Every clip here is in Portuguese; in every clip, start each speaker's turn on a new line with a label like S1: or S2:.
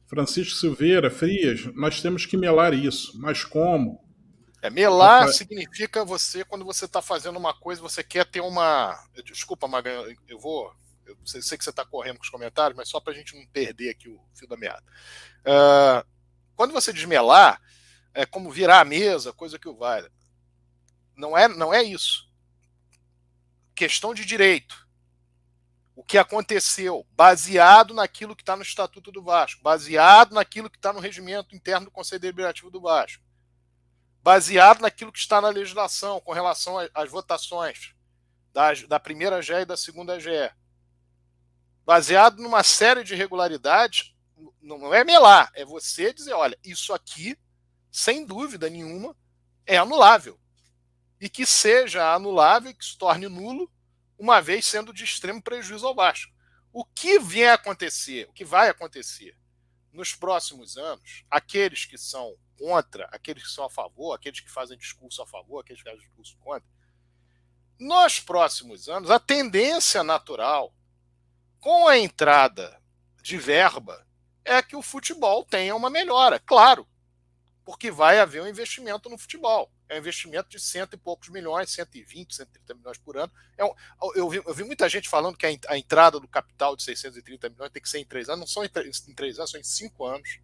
S1: Francisco Silveira, Frias, nós temos que melar isso. Mas como?
S2: Melar
S1: Rafael,
S2: significa você, quando você está fazendo uma coisa, você quer ter uma. Desculpa, Magalhães, eu vou. Eu sei que você está correndo com os comentários, mas só para a gente não perder aqui o fio da meada. Quando você diz melar, é como virar a mesa, coisa que o vale. Não é isso. Questão de direito. O que aconteceu, baseado naquilo que está no Estatuto do Vasco, baseado naquilo que está no regimento interno do Conselho Deliberativo do Vasco, baseado naquilo que está na legislação com relação às votações da primeira GE e da segunda GE, baseado numa série de irregularidades, não é melar, é você dizer, olha, isso aqui, sem dúvida nenhuma, é anulável. E que seja anulável, que se torne nulo, uma vez sendo de extremo prejuízo ao Vasco. O que vai acontecer nos próximos anos, aqueles que são contra, aqueles que são a favor, aqueles que fazem discurso a favor, aqueles que fazem discurso contra, nos próximos anos, a tendência natural, com a entrada de verba, é que o futebol tenha uma melhora, claro, porque vai haver um investimento no futebol. É um investimento de cento e poucos milhões, 120, 130 milhões por ano. Eu vi muita gente falando que a entrada do capital de 630 milhões tem que ser em 3 anos. Não são em 3 anos, são em 5 anos.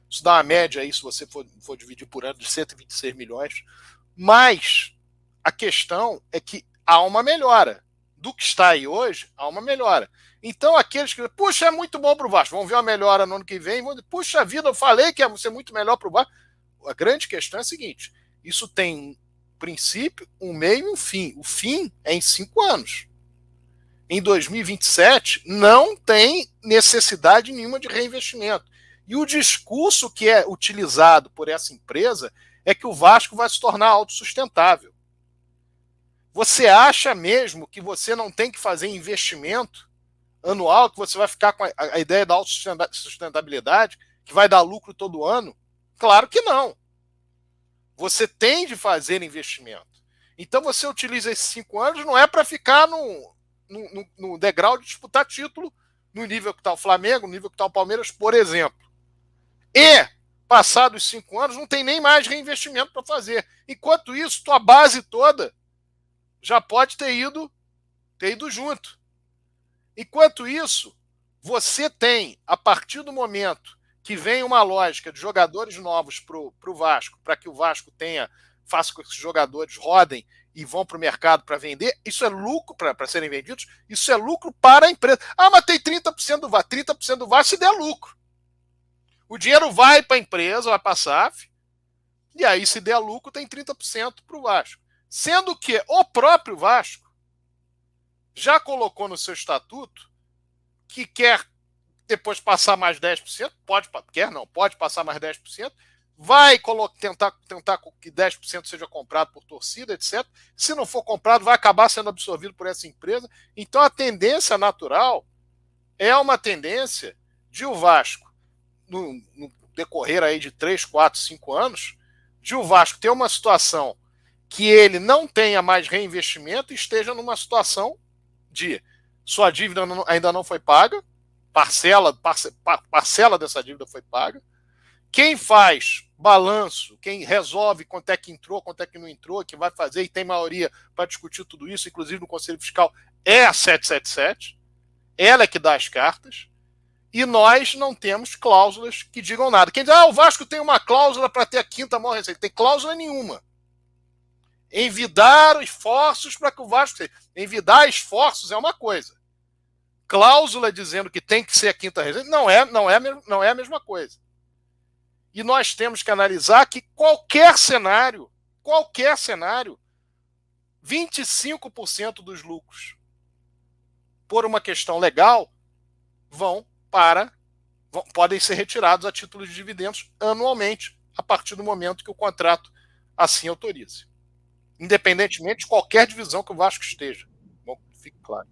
S2: Isso dá uma média aí, se você for dividir por ano, de 126 milhões. Mas a questão é que há uma melhora. Do que está aí hoje, há uma melhora. Então, aqueles que, puxa, é muito bom para o Vasco, vão ver uma melhora no ano que vem, vão dizer, puxa vida, eu falei que ia ser muito melhor para o Vasco. A grande questão é a seguinte, isso tem um princípio, um meio e um fim. O fim é em 5 anos. Em 2027, não tem necessidade nenhuma de reinvestimento. E o discurso que é utilizado por essa empresa é que o Vasco vai se tornar autossustentável. Você acha mesmo que você não tem que fazer investimento anual, que você vai ficar com a ideia da autossustentabilidade, que vai dar lucro todo ano? Claro que não. Você tem de fazer investimento. Então você utiliza esses 5 anos, não é para ficar no degrau de disputar título no nível que está o Flamengo, no nível que está o Palmeiras, por exemplo. E, passados 5 anos, não tem nem mais reinvestimento para fazer. Enquanto isso, tua base toda já pode ter ido junto. Enquanto isso, você tem, a partir do momento que vem uma lógica de jogadores novos para o Vasco, para que o Vasco faça com que esses jogadores rodem e vão para o mercado para vender, isso é lucro para serem vendidos, isso é lucro para a empresa. Ah, mas tem 30% do Vasco. 30% do Vasco se der lucro. O dinheiro vai para a empresa, vai para a SAF, e aí se der lucro tem 30% para o Vasco. Sendo que o próprio Vasco já colocou no seu estatuto que quer depois passar mais 10%, pode passar mais 10%, vai tentar que 10% seja comprado por torcida, etc. Se não for comprado, vai acabar sendo absorvido por essa empresa. Então a tendência natural é uma tendência de o Vasco, no decorrer aí de 3, 4, 5 anos, de o Vasco ter uma situação que ele não tenha mais reinvestimento e esteja numa situação de sua dívida ainda não foi paga, parcela dessa dívida foi paga. Quem faz balanço, quem resolve quanto é que entrou, quanto é que não entrou, que vai fazer e tem maioria para discutir tudo isso, inclusive no Conselho Fiscal, é a 777. Ela é que dá as cartas. E nós não temos cláusulas que digam nada. Quem diz, o Vasco tem uma cláusula para ter a quinta maior receita. Tem cláusula nenhuma. Envidar esforços para que o Vasco seja. Envidar esforços é uma coisa. Cláusula dizendo que tem que ser a quinta receita não é a mesma coisa. E nós temos que analisar que qualquer cenário, 25% dos lucros, por uma questão legal, podem ser retirados a título de dividendos anualmente, a partir do momento que o contrato assim autorize. Independentemente de qualquer divisão que o Vasco esteja. Bom, fique claro.